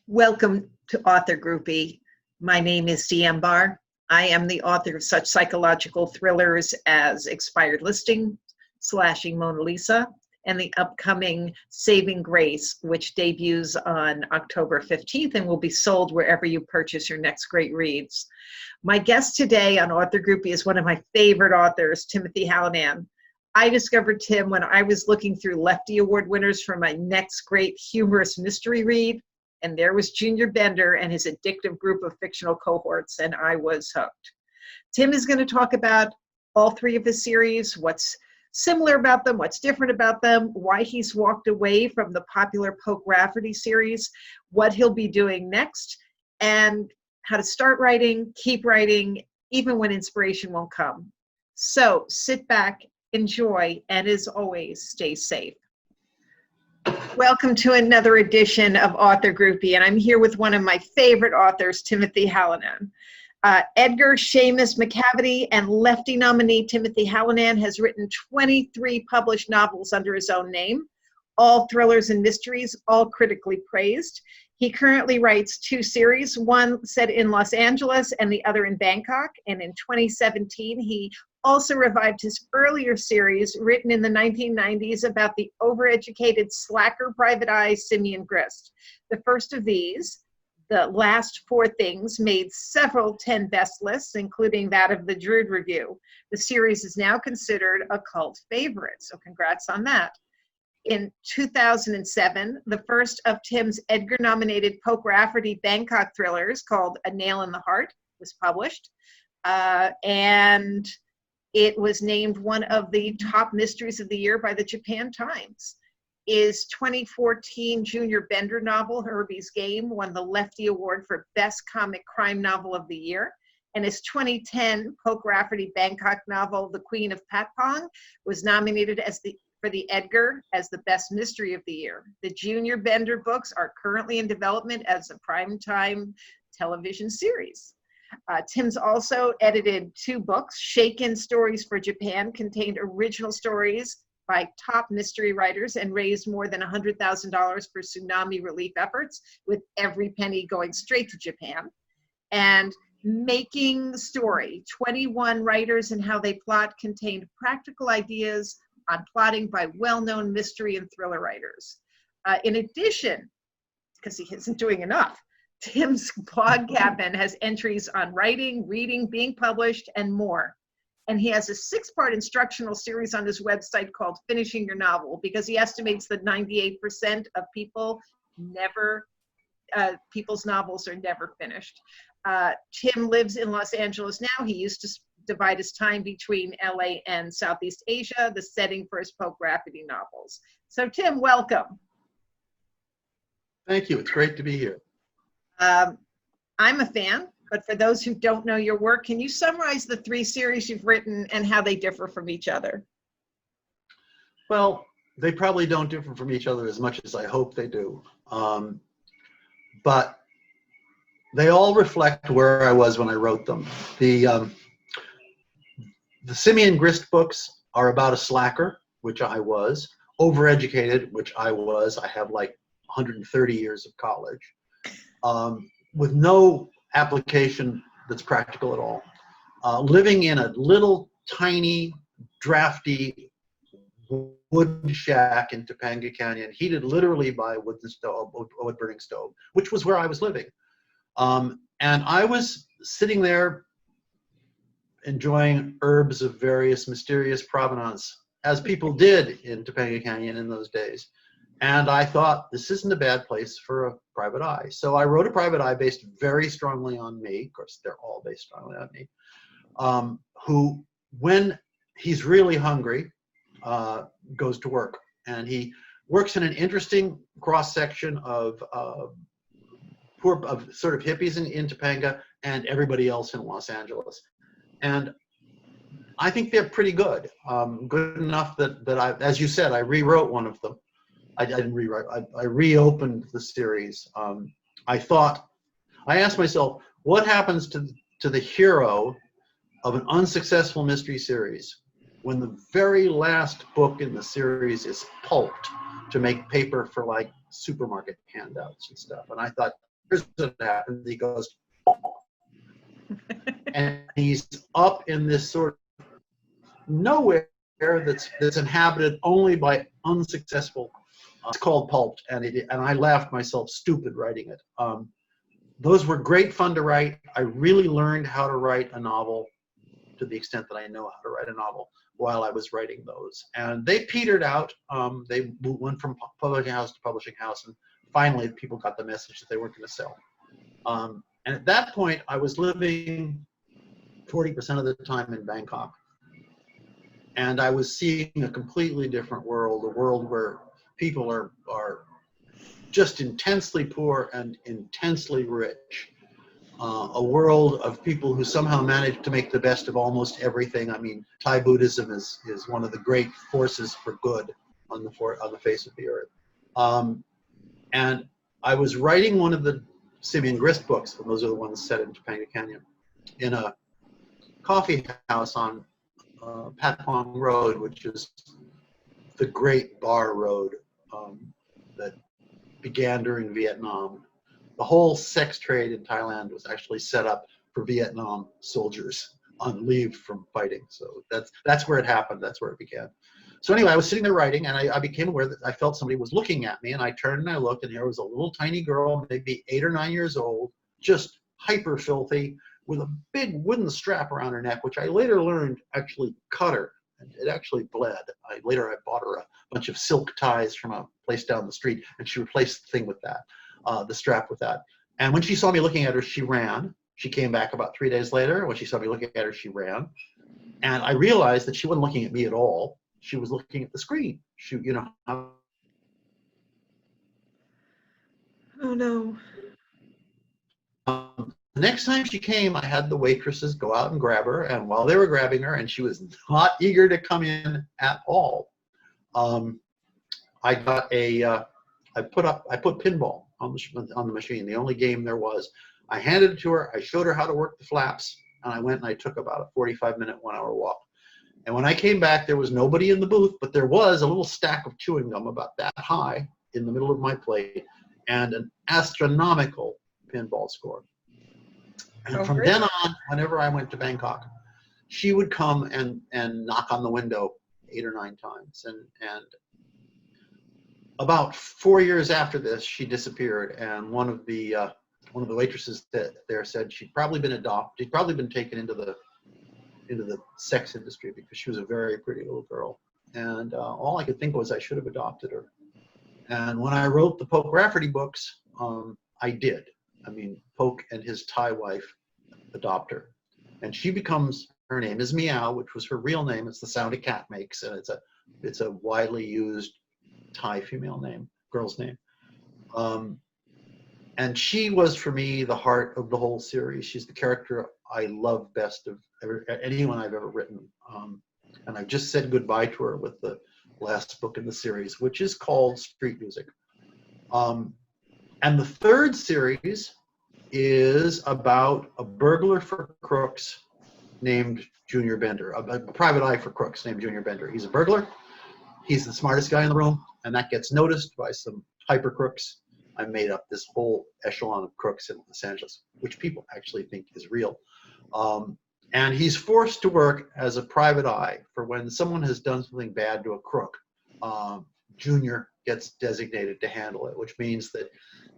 Welcome to Author Groupie. My name is Deanne Barr. I am the author of such psychological thrillers as Expired Listing, Slashing Mona Lisa, and the upcoming Saving Grace, which debuts on October 15th and will be sold wherever you purchase your next great reads. My guest today on Author Groupie is one of my favorite authors, Timothy Hallinan. I discovered Tim when I was looking through Lefty Award winners for my next great humorous mystery read, and there was Junior Bender and his addictive group of fictional cohorts, and I was hooked. Tim is going to talk about all three of his series, what's similar about them, what's different about them, why he's walked away from the popular Poke Rafferty series, what he'll be doing next, and how to start writing, keep writing, even when inspiration won't come. So sit back, enjoy, and as always, stay safe. Welcome to another edition of Author Groupie, and I'm here with one of my favorite authors, Timothy Hallinan. Edgar Seamus McCavity and Lefty nominee Timothy Hallinan has written 23 published novels under his own name, all thrillers and mysteries, all critically praised. He currently writes two series, one set in Los Angeles and the other in Bangkok, and in 2017 he also revived his earlier series written in the 1990s about the overeducated slacker private eye Simeon Grist. The first of these, The Last Four Things, made several 10 best lists, including that of the Drood Review. The series is now considered a cult favorite, so congrats on that. In 2007, the first of Tim's Edgar-nominated Poke Rafferty Bangkok thrillers, called A Nail in the Heart, was published, and it was named one of the top mysteries of the year by the Japan Times. His 2014 Junior Bender novel, Herbie's Game, won the Lefty Award for Best Comic Crime Novel of the Year. And his 2010 Poke Rafferty Bangkok novel, The Queen of Patpong, was nominated for the Edgar as the Best Mystery of the Year. The Junior Bender books are currently in development as a primetime television series. Tim's also edited two books. Shaken Stories for Japan contained original stories by top mystery writers and raised more than $100,000 for tsunami relief efforts, with every penny going straight to Japan. And Making Story, 21 Writers and How They Plot, contained practical ideas on plotting by well-known mystery and thriller writers. In addition, because he isn't doing enough, Tim's blog cabin has entries on writing, reading, being published, and more. And he has a 6-part instructional series on his website called Finishing Your Novel, because he estimates that 98% of people's novels are never finished. Tim lives in Los Angeles now. He used to divide his time between LA and Southeast Asia, the setting for his Poke Rafferty novels. So Tim, welcome. Thank you. It's great to be here. I'm a fan, but for those who don't know your work, can you summarize the 3 series you've written and how they differ from each other? Well, they probably don't differ from each other as much as I hope they do. But they all reflect where I was when I wrote them. The Simeon Grist books are about a slacker, which I was, overeducated, which I was. I have like 130 years of college, with no application that's practical at all. Living in a little tiny, drafty wood shack in Topanga Canyon, heated literally by wood-burning stove, which was where I was living. And I was sitting there enjoying herbs of various mysterious provenance, as people did in Topanga Canyon in those days. And I thought, this isn't a bad place for a private eye. So I wrote a private eye based very strongly on me. Of course, they're all based strongly on me. Who, when he's really hungry, goes to work. And he works in an interesting cross-section of sort of hippies in Topanga and everybody else in Los Angeles. And I think they're pretty good. Good enough that I, as you said, I rewrote one of them. I didn't rewrite, I reopened the series. I asked myself, what happens to the hero of an unsuccessful mystery series when the very last book in the series is pulped to make paper for like supermarket handouts and stuff? And I thought, here's what happens. He goes, and he's up in this sort of nowhere that's inhabited only by unsuccessful. It's called pulp, and I laughed myself stupid writing it. Those were great fun to write. I really learned how to write a novel to the extent that I know how to write a novel while I was writing those. And they petered out. They went from publishing house to publishing house, and finally people got the message that they weren't going to sell. And at that point, I was living 40% of the time in Bangkok. And I was seeing a completely different world, a world where people are just intensely poor and intensely rich. A world of people who somehow manage to make the best of almost everything. I mean, Thai Buddhism is one of the great forces for good on the face of the earth. And I was writing one of the Simeon Grist books, and those are the ones set in Topanga Canyon, in a coffee house on Patpong Road, which is the great bar road that began during Vietnam. The whole sex trade in Thailand was actually set up for Vietnam soldiers on leave from fighting. So that's where it happened. That's where it began. So anyway, I was sitting there writing, and I became aware that I felt somebody was looking at me, and I turned and I looked, and here was a little tiny girl, maybe 8 or 9 years old, just hyper filthy, with a big wooden strap around her neck, which I later learned actually cut her. And it actually bled. Later I bought her a bunch of silk ties from a place down the street, and she replaced the thing with that, the strap with that. And when she saw me looking at her, she ran. She came back about 3 days later. When she saw me looking at her, she ran. And I realized that she wasn't looking at me at all. She was looking at the screen. Oh no. The next time she came, I had the waitresses go out and grab her, and while they were grabbing her, and she was not eager to come in at all, I got I put pinball on the machine, the only game there was. I handed it to her, I showed her how to work the flaps, and I went and I took about a 45-minute, 1-hour walk. And when I came back, there was nobody in the booth, but there was a little stack of chewing gum about that high in the middle of my plate, and an astronomical pinball score. And from then on, whenever I went to Bangkok, she would come and knock on the window 8 or 9 times. And about 4 years after this, she disappeared. And one of the waitresses there said she'd probably been adopted. She'd probably been taken into the sex industry because she was a very pretty little girl. And all I could think was I should have adopted her. And when I wrote the Poke Rafferty books, I did. I mean, Poke and his Thai wife adopt her. And she becomes, her name is Meow, which was her real name. It's the sound a cat makes, and it's a widely used Thai female name, girl's name. And she was, for me, the heart of the whole series. She's the character I love best of anyone I've ever written. And I've just said goodbye to her with the last book in the series, which is called Street Music. And the third series is about a burglar for crooks named Junior Bender, a private eye for crooks named Junior Bender. He's a burglar. He's the smartest guy in the room, and that gets noticed by some hyper crooks. I made up this whole echelon of crooks in Los Angeles, which people actually think is real. And he's forced to work as a private eye for when someone has done something bad to a crook. Junior gets designated to handle it, which means that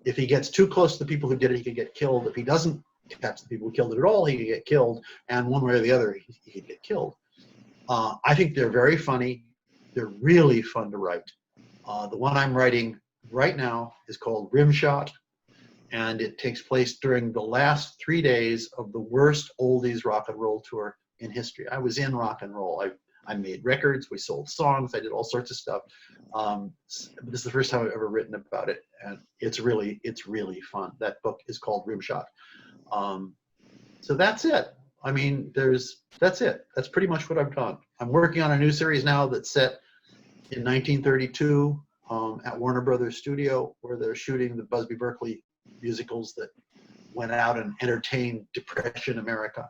if he gets too close to the people who did it, he could get killed. If he doesn't catch the people who killed it at all, he could get killed. And one way or the other, he could get killed. I think they're very funny. They're really fun to write. The one I'm writing right now is called Rimshot, and it takes place during the last 3 days of the worst oldies rock and roll tour in history. I was in rock and roll. I made records, we sold songs, I did all sorts of stuff. This is the first time I've ever written about it, and it's really fun. That book is called Rimshot. So that's it. I mean, that's it. That's pretty much what I've done. I'm working on a new series now that's set in 1932 at Warner Brothers Studio, where they're shooting the Busby Berkeley musicals that went out and entertained Depression America.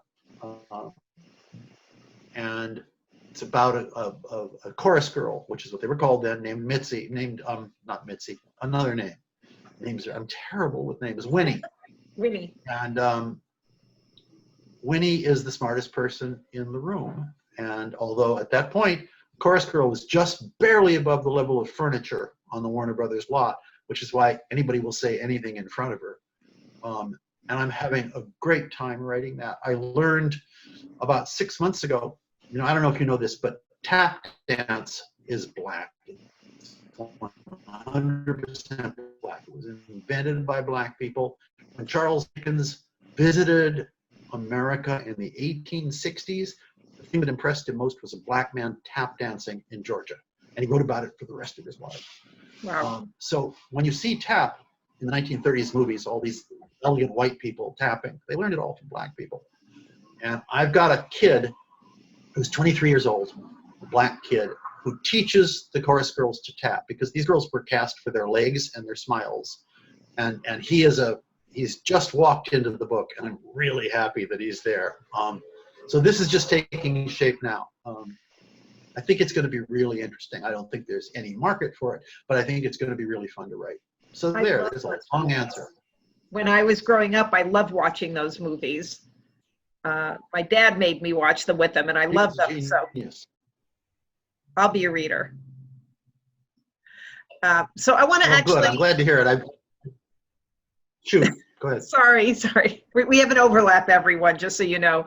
And it's about a chorus girl, which is what they were called then, named Mitzi, not Mitzi, another name. I'm terrible with names. Winnie. Really? And Winnie is the smartest person in the room. And although at that point, Chorus Girl was just barely above the level of furniture on the Warner Brothers lot, which is why anybody will say anything in front of her. And I'm having a great time writing that. I learned about 6 months ago, I don't know if you know this, but tap dance is Black. It's 100% Black. It was invented by Black people. When Charles Dickens visited America in the 1860s, the thing that impressed him most was a Black man tap dancing in Georgia. And he wrote about it for the rest of his life. Wow. So when you see tap in the 1930s movies, all these elegant white people tapping, they learned it all from Black people. And I've got a kid who's 23 years old, a Black kid, who teaches the chorus girls to tap, because these girls were cast for their legs and their smiles. And he's just walked into the book, and I'm really happy that he's there. So this is just taking shape now. I think it's going to be really interesting. I don't think there's any market for it, but I think it's going to be really fun to write. So there's a long answer. When I was growing up, I loved watching those movies. My dad made me watch them with him, and I loved them. So I'll be a reader. So I want to actually. Good. I'm glad to hear it. Shoot. Go ahead. Sorry. We have an overlap, everyone, just so you know.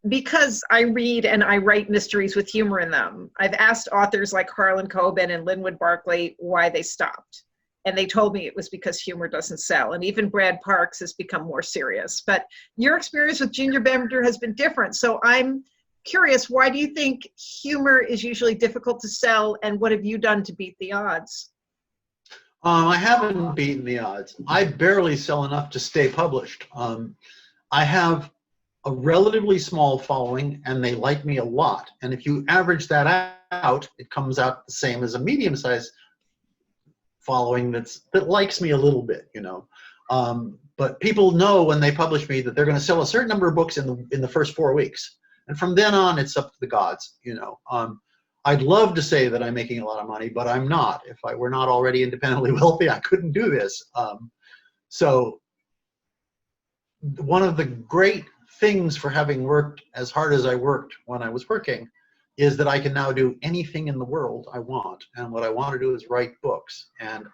Because I read and I write mysteries with humor in them, I've asked authors like Harlan Coben and Linwood Barclay why they stopped. And they told me it was because humor doesn't sell. And even Brad Parks has become more serious. But your experience with Junior Bender has been different. So I'm curious, why do you think humor is usually difficult to sell? And what have you done to beat the odds? I haven't beaten the odds. I barely sell enough to stay published. I have a relatively small following, and they like me a lot. And if you average that out, it comes out the same as a medium-sized following that likes me a little bit, But people know when they publish me that they're going to sell a certain number of books in the first 4 weeks, and from then on, it's up to the gods, I'd love to say that I'm making a lot of money, but I'm not. If I were not already independently wealthy, I couldn't do this. So one of the great things for having worked as hard as I worked when I was working is that I can now do anything in the world I want. And what I want to do is write books. And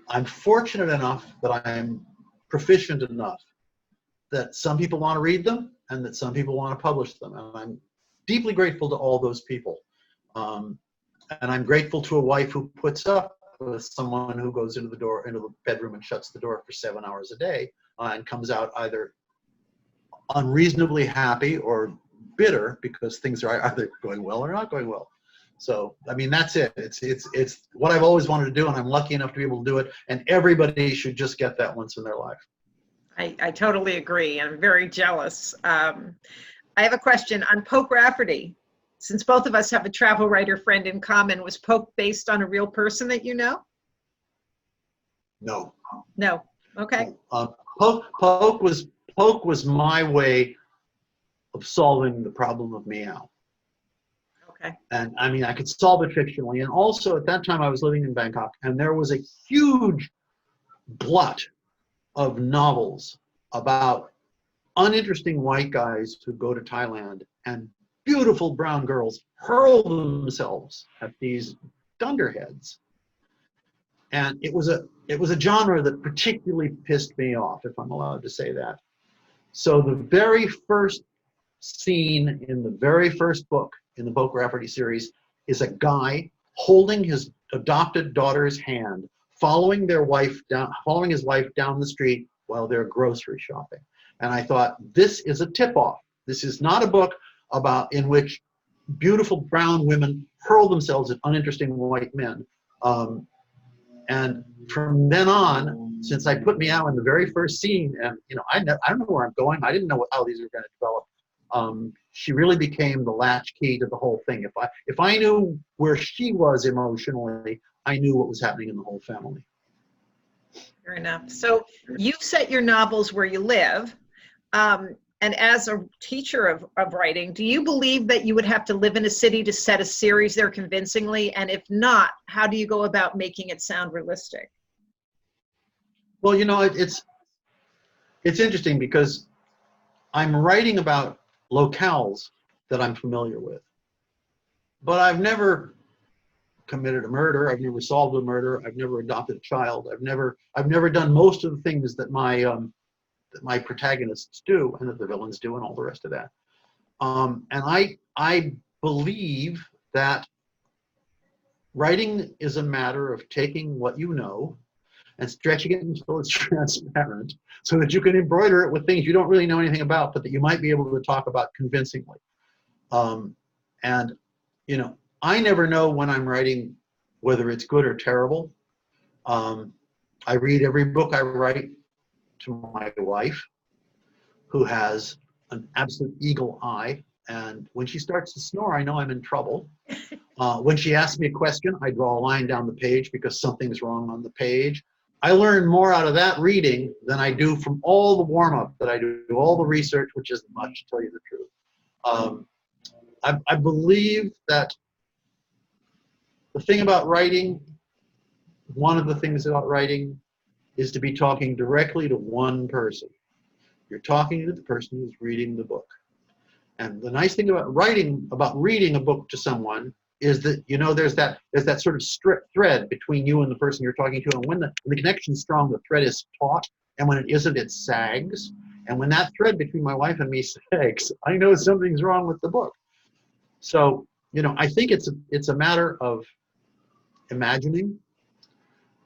I'm fortunate enough that I'm proficient enough that some people want to read them and that some people want to publish them. And I'm deeply grateful to all those people. And I'm grateful to a wife who puts up with someone who goes into the bedroom and shuts the door for 7 hours a day and comes out either unreasonably happy or bitter because things are either going well or not going well. So, I mean, that's it. It's what I've always wanted to do, and I'm lucky enough to be able to do it. And everybody should just get that once in their life. I totally agree. I'm very jealous. I have a question on Poke Rafferty. Since both of us have a travel writer friend in common, was Poke based on a real person that you know? No. No. Okay. Poke was my way of solving the problem of meow. Okay. And I mean, I could solve it fictionally. And also at that time I was living in Bangkok, and there was a huge glut of novels about uninteresting white guys who go to Thailand, and beautiful brown girls hurl themselves at these dunderheads. And it was a genre that particularly pissed me off, if I'm allowed to say that. So the very first scene in the very first book in the Poke Rafferty series is a guy holding his adopted daughter's hand, following his wife down the street while they're grocery shopping. And I thought, this is a tip-off. This is not a book in which beautiful brown women hurl themselves at uninteresting white men. And from then on, since I put meow in the very first scene, and I don't know where I'm going. I didn't know how these were going to develop. She really became the latchkey to the whole thing. If I knew where she was emotionally, I knew what was happening in the whole family. Fair enough. So you've set your novels where you live. And as a teacher of writing, do you believe that you would have to live in a city to set a series there convincingly? And if not, how do you go about making it sound realistic? Well, it's interesting because I'm writing about locales that I'm familiar with, but I've never committed a murder. I've never solved a murder. I've never adopted a child. I've never done most of the things that my protagonists do and that the villains do and all the rest of that. And I believe that writing is a matter of taking what you know and stretching it until it's transparent so that you can embroider it with things you don't really know anything about, but that you might be able to talk about convincingly. And, I never know when I'm writing whether it's good or terrible. I read every book I write to my wife, who has an absolute eagle eye. And when she starts to snore, I know I'm in trouble. When she asks me a question, I draw a line down the page because something's wrong on the page. I learn more out of that reading than I do from all the warm-up that I do, all the research, which isn't much, to tell you the truth. I believe that the thing about writing, one of the things about writing, is to be talking directly to one person. You're talking to the person who's reading the book. And the nice thing about reading a book to someone is that, there's that sort of thread between you and the person you're talking to. And when the connection's strong, the thread is taut. And when it isn't, it sags. And when that thread between my wife and me sags, I know something's wrong with the book. So, I think it's a matter of imagining.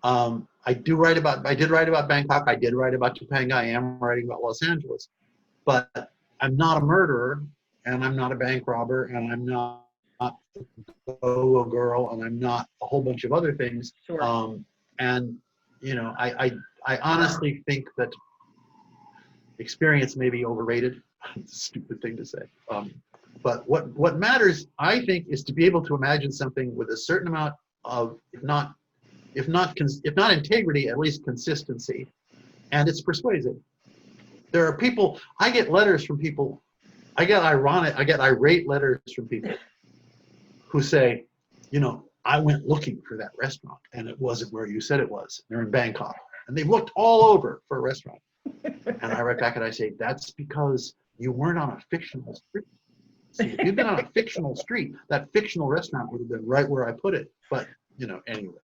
I did write about Bangkok. I did write about Topanga. I am writing about Los Angeles. But I'm not a murderer, and I'm not a bank robber, and I'm not a girl, and I'm not a whole bunch of other things. Sure. I honestly think that experience may be overrated. It's a stupid thing to say. But what matters, I think, is to be able to imagine something with a certain amount of, if not integrity, at least consistency, and it's persuasive. There are people, I get letters from people, I get irate letters from people who say, I went looking for that restaurant and it wasn't where you said it was. They're in Bangkok and they've looked all over for a restaurant. And I write back and I say, that's because you weren't on a fictional street. See, if you'd been on a fictional street, that fictional restaurant would have been right where I put it. But, anyway.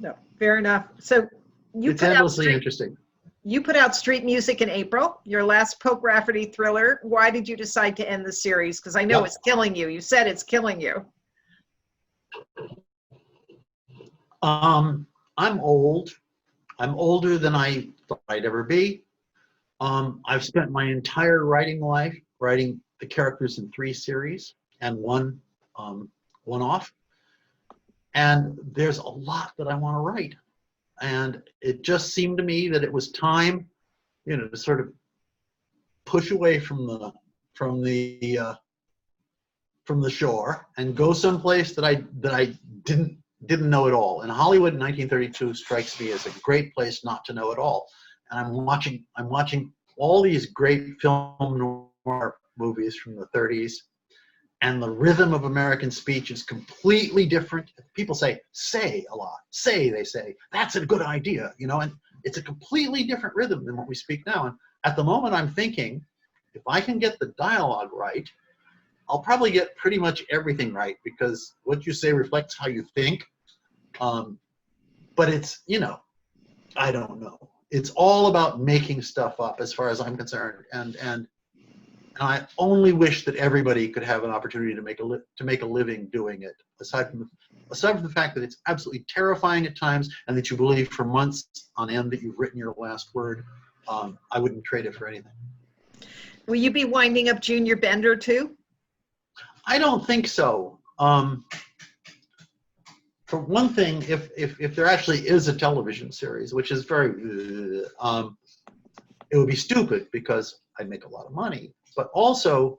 No, fair enough. So it's endlessly interesting. You put out Street Music in April, your last Poke Rafferty thriller. Why did you decide to end the series? Because I know it's killing you. You said it's killing you. I'm old. I'm older than I thought I'd ever be. I've spent my entire writing life writing the characters in 3 series and one off. And there's a lot that I want to write. And it just seemed to me that it was time, to sort of push away from the shore and go someplace that I didn't know at all. And Hollywood in 1932 strikes me as a great place not to know at all. And I'm watching all these great film noir movies from the 30s. And the rhythm of American speech is completely different. People say a lot. They say, that's a good idea, and it's a completely different rhythm than what we speak now. And at the moment I'm thinking, if I can get the dialogue right, I'll probably get pretty much everything right, because what you say reflects how you think. But it's, I don't know. It's all about making stuff up as far as I'm concerned. And I only wish that everybody could have an opportunity to make a living doing it. Aside from the fact that it's absolutely terrifying at times, and that you believe for months on end that you've written your last word, I wouldn't trade it for anything. Will you be winding up Junior Bender too? I don't think so. For one thing, if there actually is a television series, which is very, it would be stupid because I'd make a lot of money. But also,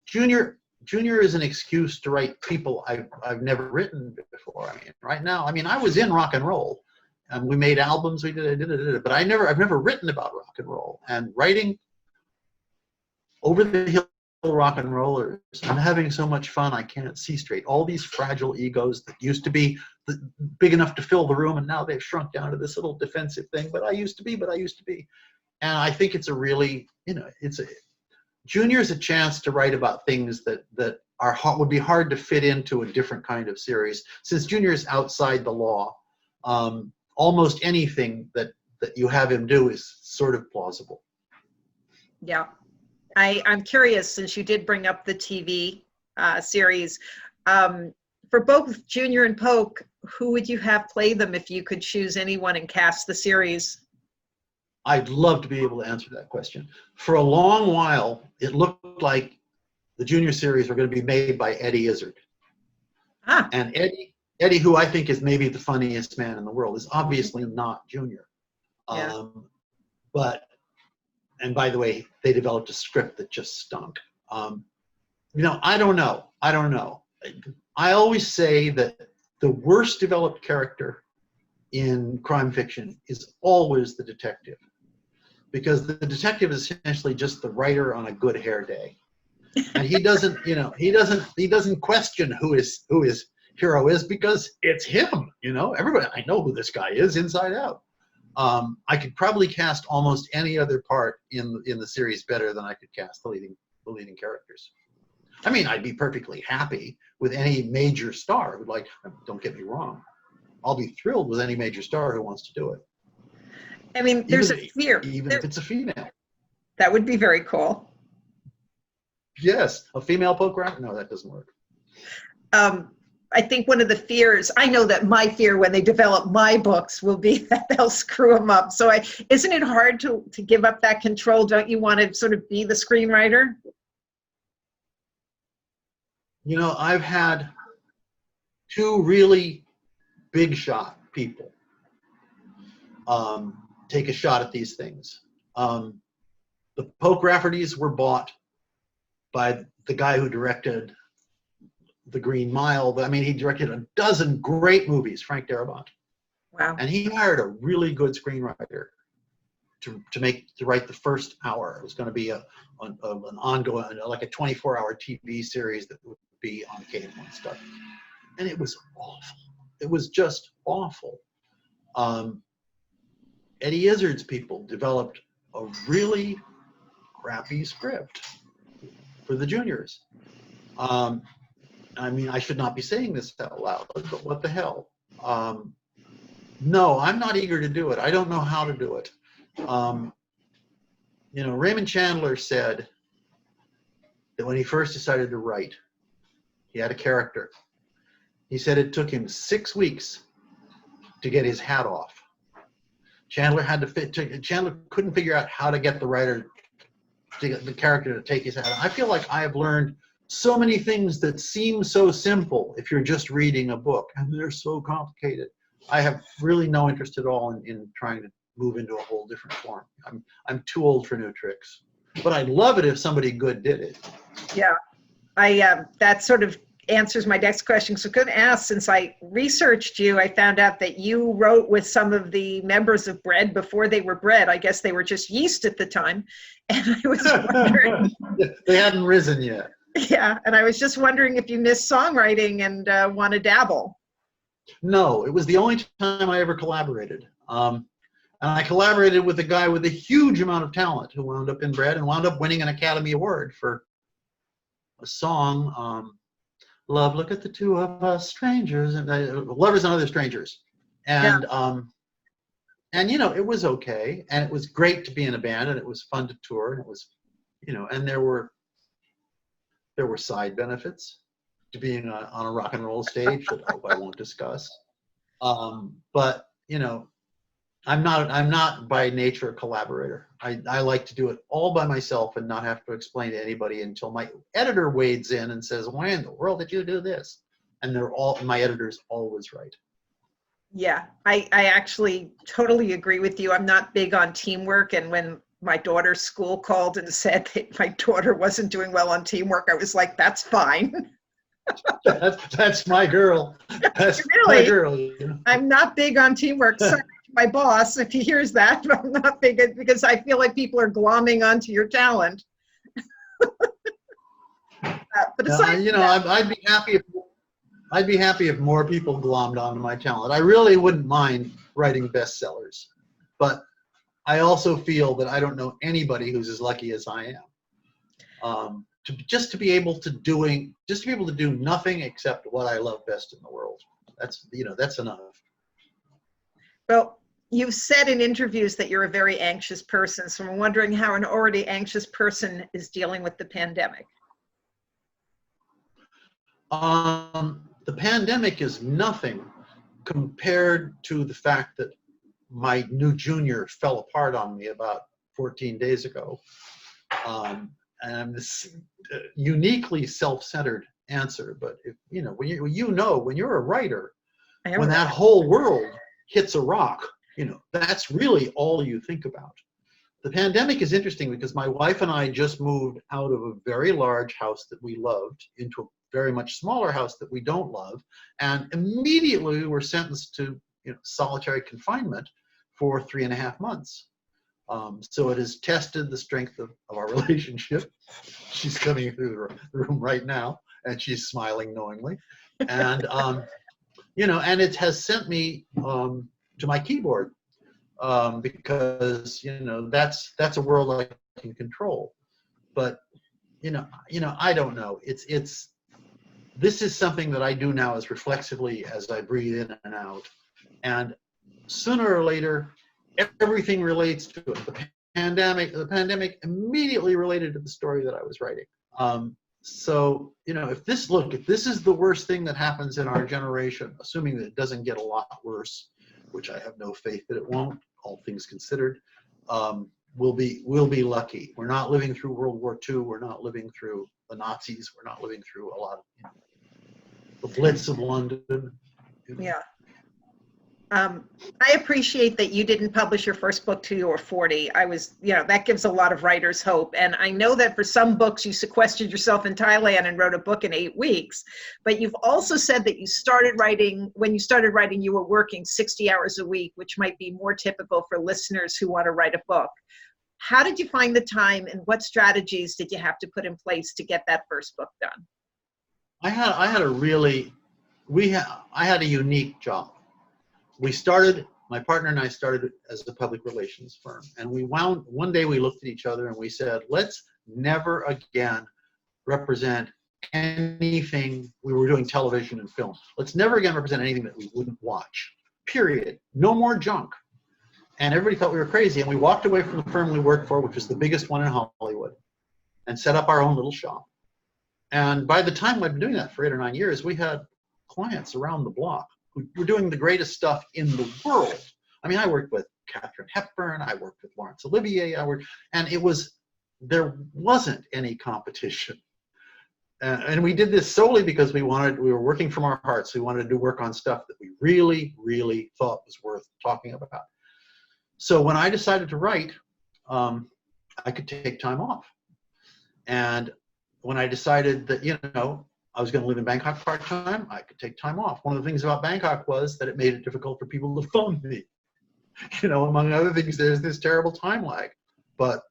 Junior is an excuse to write people I've never written before. Right now, I was in rock and roll, and we made albums. We did, but I've never written about rock and roll. And writing over the hill rock and rollers, I'm having so much fun I can't see straight. All these fragile egos that used to be big enough to fill the room, and now they've shrunk down to this little defensive thing. But I used to be. And I think it's a really, Junior's a chance to write about things that would be hard to fit into a different kind of series. Since Junior is outside the law, almost anything that you have him do is sort of plausible. Yeah. I'm curious, since you did bring up the TV series, for both Junior and Poke, who would you have play them if you could choose anyone and cast the series? I'd love to be able to answer that question. For a long while, it looked like the Junior series were going to be made by Eddie Izzard. Ah. And Eddie, who I think is maybe the funniest man in the world, is obviously not Junior. Yeah. And by the way, they developed a script that just stunk. I don't know. I always say that the worst developed character in crime fiction is always the detective, because the detective is essentially just the writer on a good hair day, and he doesn't question who his hero is, because it's him. Everybody, I know who this guy is inside out. I could probably cast almost any other part in the series better than I could cast the leading characters. I mean, I'd be perfectly happy with any major star who'd don't get me wrong. I'll be thrilled with any major star who wants to do it. I mean, there's a fear. Even if it's a female. That would be very cool. Yes, a female Poke Rafferty? No, that doesn't work. I think one of the fears, I know that my fear when they develop my books will be that they'll screw them up. So isn't it hard to give up that control? Don't you want to sort of be the screenwriter? I've had two really big shot people take a shot at these things. The Poke Raffertys were bought by the guy who directed The Green Mile. I mean, he directed a dozen great movies, Frank Darabont. Wow. And he hired a really good screenwriter to write the first hour. It was going to be an ongoing, like a 24-hour TV series that would be on cable and stuff. And it was awful. It was just awful. Eddie Izzard's people developed a really crappy script for the juniors. I mean, I should not be saying this out loud, but what the hell? No, I'm not eager to do it. I don't know how to do it. Raymond Chandler said that when he first decided to write, he had a character. He said it took him 6 weeks to get his hat off. Chandler couldn't figure out how to get the character to take his hat off. I feel like I have learned so many things that seem so simple if you're just reading a book, and they're so complicated. I have really no interest at all in trying to move into a whole different form. I'm too old for new tricks. But I'd love it if somebody good did it. Yeah, that sort of answers my next question. So good ask, since I researched you, I found out that you wrote with some of the members of Bread before they were Bread. I guess they were just yeast at the time. And I was wondering. They hadn't risen yet. Yeah, and I was just wondering if you miss songwriting and want to dabble. No, it was the only time I ever collaborated. And I collaborated with a guy with a huge amount of talent who wound up in Bread and wound up winning an Academy Award for a song, Love, Look at the Two of Us, Strangers, and Lovers and Other Strangers. And, it was okay. And it was great to be in a band, and it was fun to tour. And it was, and there were side benefits to being on a rock and roll stage that I won't discuss. But I'm not by nature a collaborator. I like to do it all by myself and not have to explain to anybody until my editor wades in and says, "Why in the world did you do this?" And my editor's always right. Yeah, I actually totally agree with you. I'm not big on teamwork, and when my daughter's school called and said that my daughter wasn't doing well on teamwork, I was like, that's fine. That's my girl. That's really? My girl. I'm not big on teamwork. Sorry to my boss if he hears that, but I'm not big because I feel like people are glomming onto your talent. But aside I'd be happy if I'd be happy if more people glommed onto my talent. I really wouldn't mind writing bestsellers, but I also feel that I don't know anybody who's as lucky as I am. Just to be able to do nothing except what I love best in the world. That's enough. Well, you've said in interviews that you're a very anxious person, so I'm wondering how an already anxious person is dealing with the pandemic. The pandemic is nothing compared to the fact that my new junior fell apart on me about 14 days ago. And I'm this uniquely self-centered answer, but when you're a writer, when that whole world hits a rock, that's really all you think about. The pandemic is interesting because my wife and I just moved out of a very large house that we loved into a very much smaller house that we don't love, and immediately we were sentenced to solitary confinement for 3.5 months. So it has tested the strength of our relationship. She's coming through the room right now, and she's smiling knowingly. And, and it has sent me to my keyboard because, that's a world I can control. But, I don't know. This is something that I do now as reflexively as I breathe in and out. And sooner or later, everything relates to it. The pandemic immediately related to the story that I was writing. So, if this is the worst thing that happens in our generation, assuming that it doesn't get a lot worse, which I have no faith that it won't, all things considered, we'll be lucky. We're not living through World War II. We're not living through the Nazis. We're not living through a lot of the Blitz of London. Yeah. I appreciate that you didn't publish your first book till you were 40. That gives a lot of writers hope. And I know that for some books you sequestered yourself in Thailand and wrote a book in 8 weeks, but you've also said that when you started writing, you were working 60 hours a week, which might be more typical for listeners who want to write a book. How did you find the time, and what strategies did you have to put in place to get that first book done? I had a unique job. My partner and I started as a public relations firm, and one day we looked at each other and we said, let's never again represent anything. We were doing television and film. Let's never again represent anything that we wouldn't watch, period. No more junk. And everybody thought we were crazy, and we walked away from the firm we worked for, which was the biggest one in Hollywood, and set up our own little shop. And by the time I'd been doing that for 8 or 9 years, we had clients around the block who were doing the greatest stuff in the world. I mean, I worked with Katharine Hepburn, I worked with Laurence Olivier, and there wasn't any competition. And we did this solely because we were working from our hearts. We wanted to do work on stuff that we really, really thought was worth talking about. So when I decided to write, I could take time off. And when I decided that, I was going to live in Bangkok part-time, I could take time off. One of the things about Bangkok was that it made it difficult for people to phone me. Among other things, there's this terrible time lag. But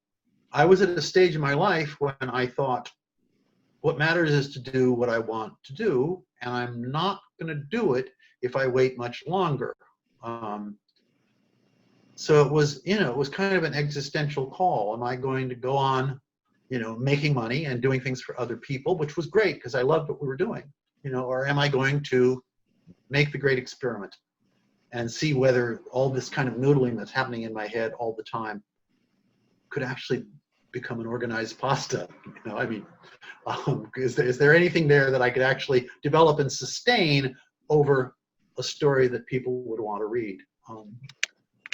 I was at a stage in my life when I thought, what matters is to do what I want to do, and I'm not going to do it if I wait much longer. So it was kind of an existential call. Am I going to go on making money and doing things for other people, which was great because I loved what we were doing, or am I going to make the great experiment and see whether all this kind of noodling that's happening in my head all the time could actually become an organized pasta? Is there anything there that I could actually develop and sustain over a story that people would want to read?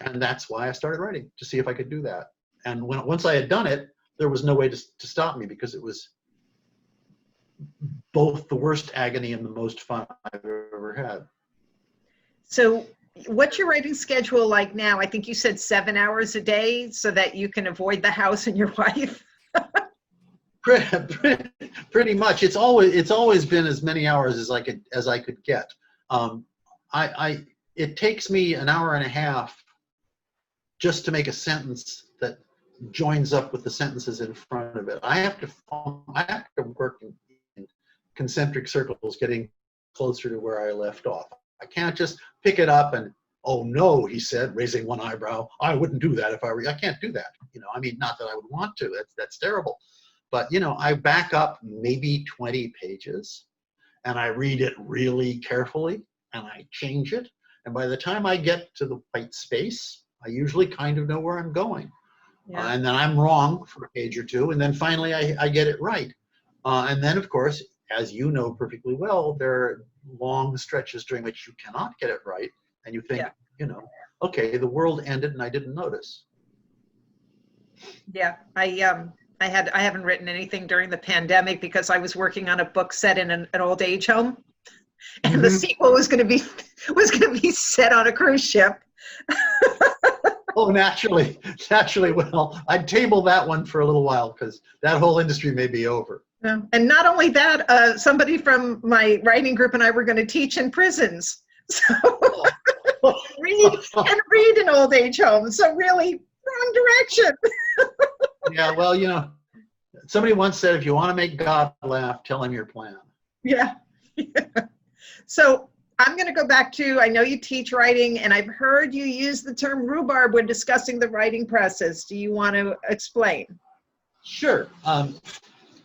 And that's why I started writing, to see if I could do that. And once I had done it, there was no way to stop me, because it was both the worst agony and the most fun I've ever had. So what's your writing schedule like now? I think you said 7 hours a day so that you can avoid the house and your wife. Pretty much. It's always been as many hours as I could get. It takes me an hour and a half just to make a sentence that joins up with the sentences in front of it. I have to work in concentric circles, getting closer to where I left off. I can't just pick it up and, oh no, he said, raising one eyebrow, I wouldn't do that if I were you. I can't do that. You know, I mean, not that I would want to. That's terrible. But, you know, I back up maybe 20 pages and I read it really carefully and I change it. And by the time I get to the white space, I usually kind of know where I'm going. Yeah. And then I'm wrong for a page or two. And then finally I get it right. And then, of course, as you know perfectly well, there are long stretches during which you cannot get it right. And you think, you know, okay, the world ended and I didn't notice. Yeah, I haven't written anything during the pandemic because I was working on a book set in an old age home, and the sequel was going to be set on a cruise ship. Oh, naturally. Well, I'd table that one for a little while because that whole industry may be over. Yeah. And not only that, somebody from my writing group and I were going to teach in prisons. So read in old age homes. So really wrong direction. Yeah, well, you know, somebody once said, if you want to make God laugh, tell him your plan. Yeah. So I'm going to go back to, I know you teach writing, and I've heard you use the term rhubarb when discussing the writing process. Do you want to explain? Sure.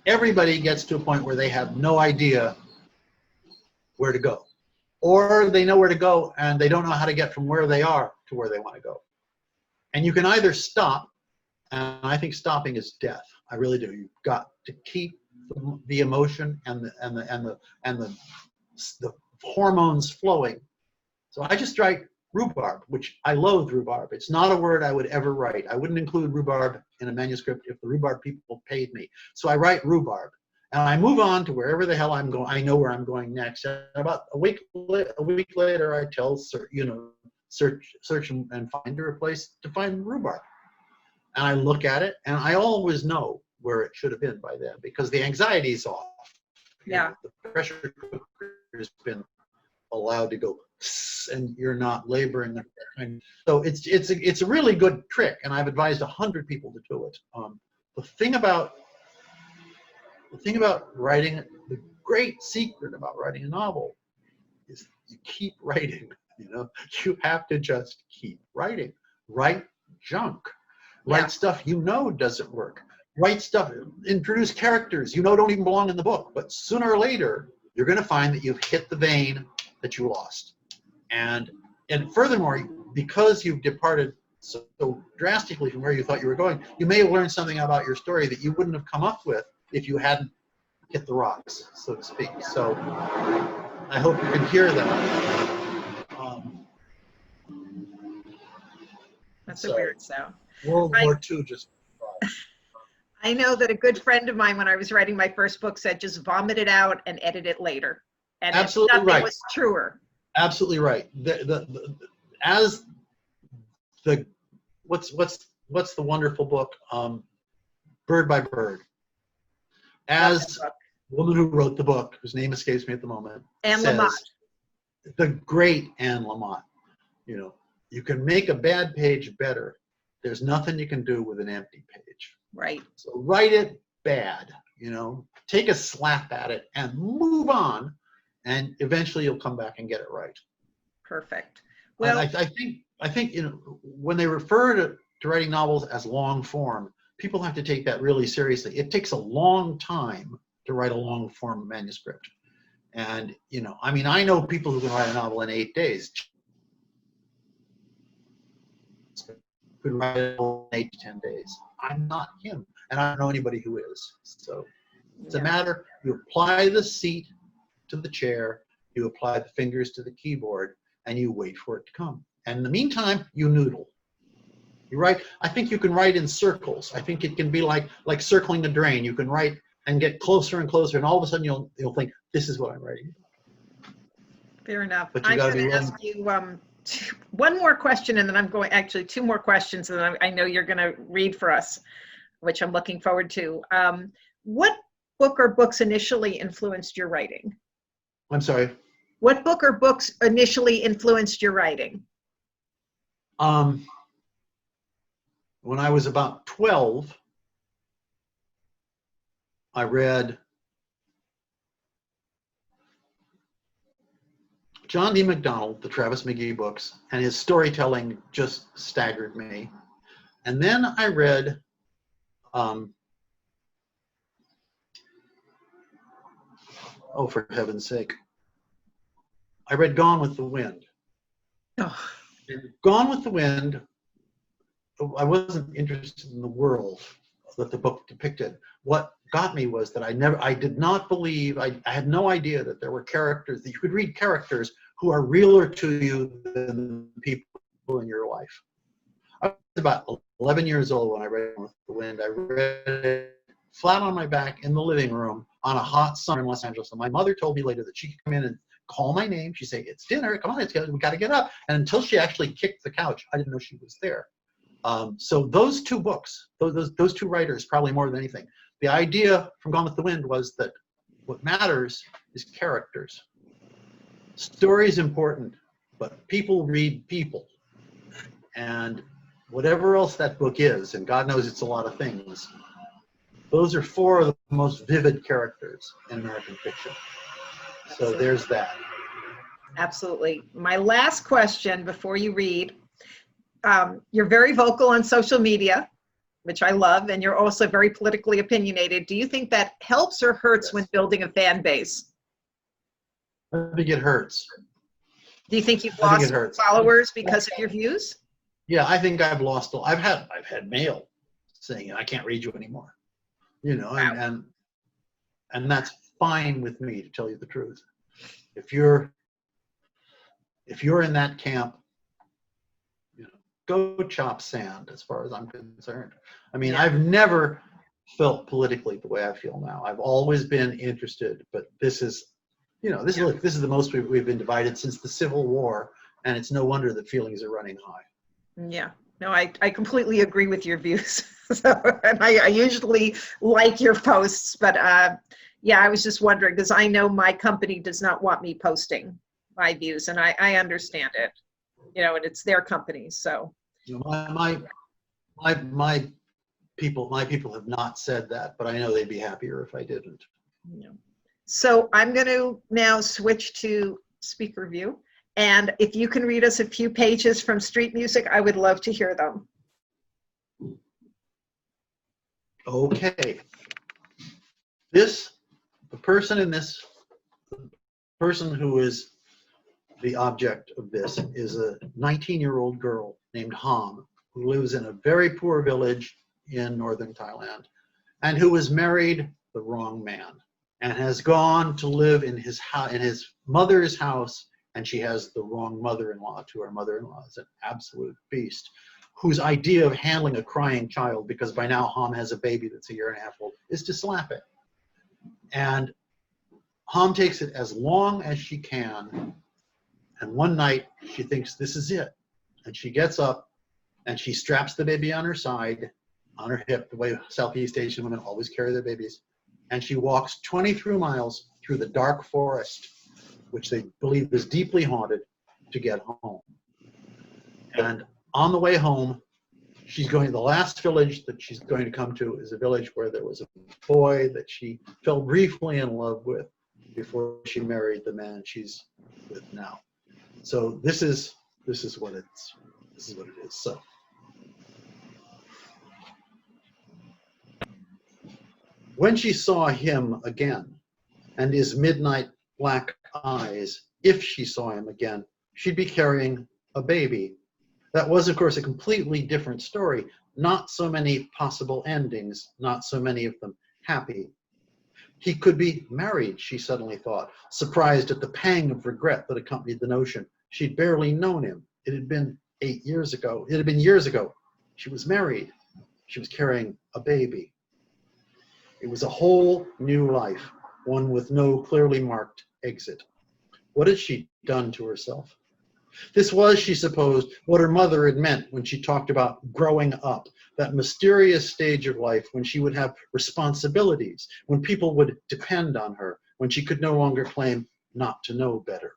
Everybody gets to a point where they have no idea where to go. Or they know where to go and they don't know how to get from where they are to where they want to go. And you can either stop, and I think stopping is death. I really do. You've got to keep the emotion and the hormones flowing. So I just write rhubarb, which I loathe rhubarb. It's not a word I would ever write. I wouldn't include rhubarb in a manuscript if the rhubarb people paid me. So I write rhubarb, and I move on to wherever the hell I'm going. I know where I'm going next. And about a week later, I tell search and find a place to find rhubarb. And I look at it, and I always know where it should have been by then because the anxiety's off. Yeah. You know, the pressure cooker has been allowed to go, and you're not laboring. So it's a really good trick, and I've advised 100 people to do it. The thing about writing, the great secret about writing a novel is you keep writing. You know, you have to just keep writing. Write junk. Write stuff you know doesn't work. Write stuff, introduce characters you know don't even belong in the book, but sooner or later you're going to find that you've hit the vein that you lost. And furthermore, because you've departed so drastically from where you thought you were going, you may have learned something about your story that you wouldn't have come up with if you hadn't hit the rocks, so to speak. So I hope you can hear that. That's a weird sound. World War II just. I know that a good friend of mine, when I was writing my first book, said just vomit it out and edit it later. And absolutely nothing was truer. Absolutely right. What's the wonderful book, Bird by Bird? As the woman who wrote the book, whose name escapes me at the moment, Anne says, Lamott. The great Anne Lamott. You know, you can make a bad page better. There's nothing you can do with an empty page. Right. So write it bad. You know, take a slap at it and move on, and eventually you'll come back and get it right. Perfect. Well, I think you know, when they refer to writing novels as long form, people have to take that really seriously. It takes a long time to write a long form manuscript. And, you know, I mean, I know people who can write a novel in 8 days. Could write it in 8 to 10 days. I'm not him, and I don't know anybody who is. So it's a matter, you apply the seat to the chair, you apply the fingers to the keyboard, and you wait for it to come. And in the meantime, you noodle. You write, I think you can write in circles. I think it can be like circling a drain. You can write and get closer and closer, and all of a sudden you'll think, this is what I'm writing. Fair enough. But you got to be willing. I'm going to ask you one more question, and then I'm going, actually 2 more questions, and then I know you're going to read for us, which I'm looking forward to. What book or books initially influenced your writing? I'm sorry? What book or books initially influenced your writing? When I was about 12, I read John D. MacDonald, the Travis McGee books, and his storytelling just staggered me. And then I read oh, for heaven's sake, I read Gone with the Wind. Oh, Gone with the Wind, I wasn't interested in the world that the book depicted. What got me was that I did not believe, I had no idea that there were characters, that you could read characters who are realer to you than the people in your life. I was about 11 years old when I read Gone with the Wind. I read it flat on my back in the living room on a hot summer in Los Angeles. And my mother told me later that she could come in and call my name. She'd say, "It's dinner, come on, we got to get up." And until she actually kicked the couch, I didn't know she was there. So those two books, those two writers, probably more than anything, the idea from Gone with the Wind was that what matters is characters. Story is important, but people read people. And whatever else that book is, and God knows it's a lot of things, those are four of the most vivid characters in American fiction. So there's that. absolutely. My last question before you read, you're very vocal on social media, which I love, and you're also very politically opinionated. Do you think that helps or hurts when building a fan base? I think it hurts. Do you think you've I think lost it hurts. followers because of your views? Yeah, I think I've lost. I've had mail saying, "I can't read you anymore," you know, Wow. and that's fine with me, to tell you the truth. If you're in that camp, you know, go chop sand, as far as I'm concerned. I mean, Yeah. I've never felt politically the way I feel now. I've always been interested, but this is, you know, this is the most we've been divided since the Civil War, and it's no wonder that feelings are running high. Yeah, no, I completely agree with your views. So, and I usually like your posts, but yeah, I was just wondering because I know my company does not want me posting my views, and I understand it, you know, and it's their company, so. You know, my people have not said that, but I know they'd be happier if I didn't. Yeah. So I'm going to now switch to speaker view. And if you can read us a few pages from Street Music, I would love to hear them. Okay. The person who is the object of this is a 19-year-old girl named Ham, who lives in a very poor village in northern Thailand, and who was married the wrong man, and has gone to live in his mother's house, and she has the wrong mother-in-law too. Her mother-in-law is an absolute beast, whose idea of handling a crying child, because by now Ham has a baby that's a year and a half old, is to slap it. And Ham takes it as long as she can, and one night she thinks this is it, and she gets up and she straps the baby on her side, on her hip, the way Southeast Asian women always carry their babies, and she walks 23 miles through the dark forest, which they believe is deeply haunted, to get home. And on the way home, the last village that she's going to come to is a village where there was a boy that she fell briefly in love with before she married the man she's with now. So this is what it is. So when she saw him again, and his midnight black eyes, if she saw him again, she'd be carrying a baby. That was, of course, a completely different story. Not so many possible endings, not so many of them happy. He could be married, she suddenly thought, surprised at the pang of regret that accompanied the notion. She'd barely known him. It had been 8 years ago. It had been years ago. She was married. She was carrying a baby. It was a whole new life, one with no clearly marked exit. What had she done to herself? This was, she supposed, what her mother had meant when she talked about growing up, that mysterious stage of life when she would have responsibilities, when people would depend on her, when she could no longer claim not to know better.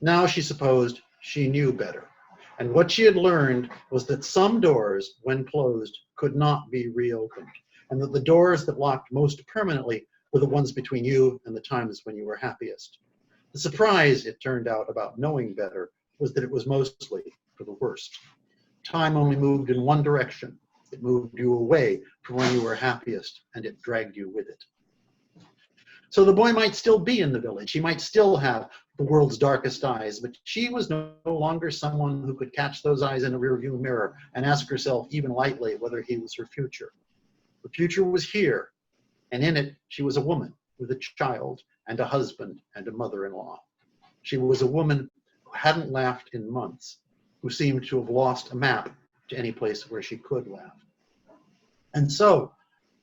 Now, she supposed, she knew better. And what she had learned was that some doors, when closed, could not be reopened, and that the doors that locked most permanently were the ones between you and the times when you were happiest. The surprise, it turned out, about knowing better was that it was mostly for the worst. Time only moved in one direction. It moved you away from when you were happiest, and it dragged you with it. So the boy might still be in the village. He might still have the world's darkest eyes, but she was no longer someone who could catch those eyes in a rearview mirror and ask herself even lightly whether he was her future. The future was here, and in it she was a woman with a child and a husband and a mother-in-law. She was a woman who hadn't laughed in months, who seemed to have lost a map to any place where she could laugh. And so,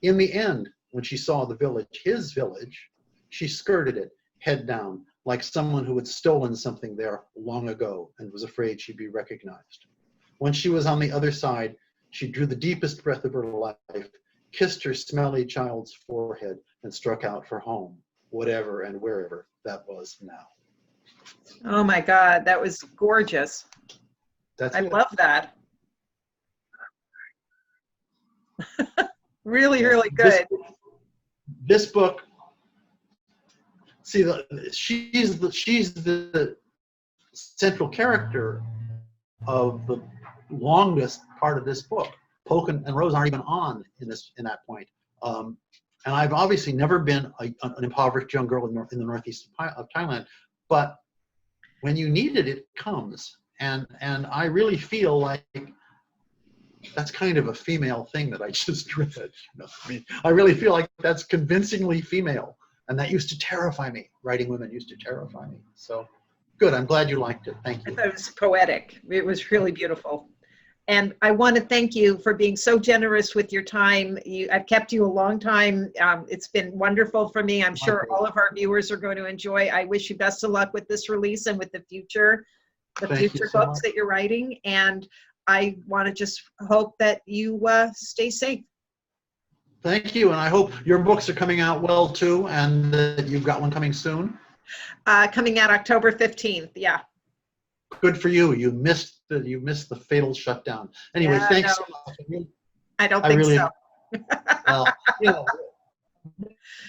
in the end, when she saw the village, his village, she skirted it, head down, like someone who had stolen something there long ago and was afraid she'd be recognized. When she was on the other side, she drew the deepest breath of her life, kissed her smelly child's forehead, and struck out for home, whatever and wherever that was now. Oh my God, that was gorgeous. I love that. Really, really good. This book, see, she's the central character of the longest part of this book. Poke and Rose aren't even on in that point. And I've obviously never been an impoverished young girl in the northeast of Thailand, but when you need it, it comes. And I really feel like that's kind of a female thing that I just read. I mean, I really feel like that's convincingly female. And that used to terrify me. Writing women used to terrify me. So good. I'm glad you liked it. Thank you. I thought it was poetic. It was really beautiful. And I want to thank you for being so generous with your time. I've kept you a long time. It's been wonderful for me. I'm sure all of our viewers are going to enjoy. I wish you best of luck with this release and with the future books that you're writing. And I want to just hope that you stay safe. Thank you. And I hope your books are coming out well too, and that you've got one coming soon. Coming out October 15th. Yeah. Good for you. You missed the fatal shutdown. Anyway, yeah, thanks no, so much. I don't think so.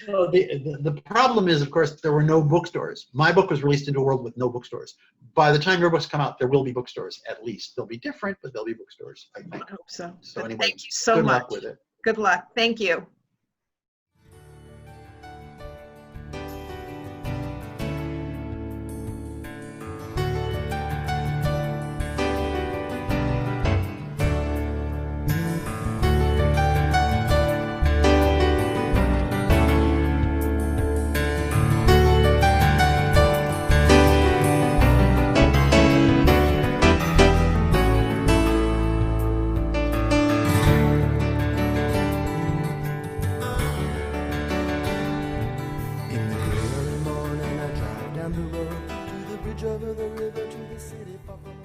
Well, the problem is, of course, there were no bookstores. My book was released into a world with no bookstores. By the time your books come out, there will be bookstores, at least. They'll be different, but they'll be bookstores, I think. I hope so. So anyway, thank you so much. Good luck with it. Good luck. Thank you. Over the river to the city far from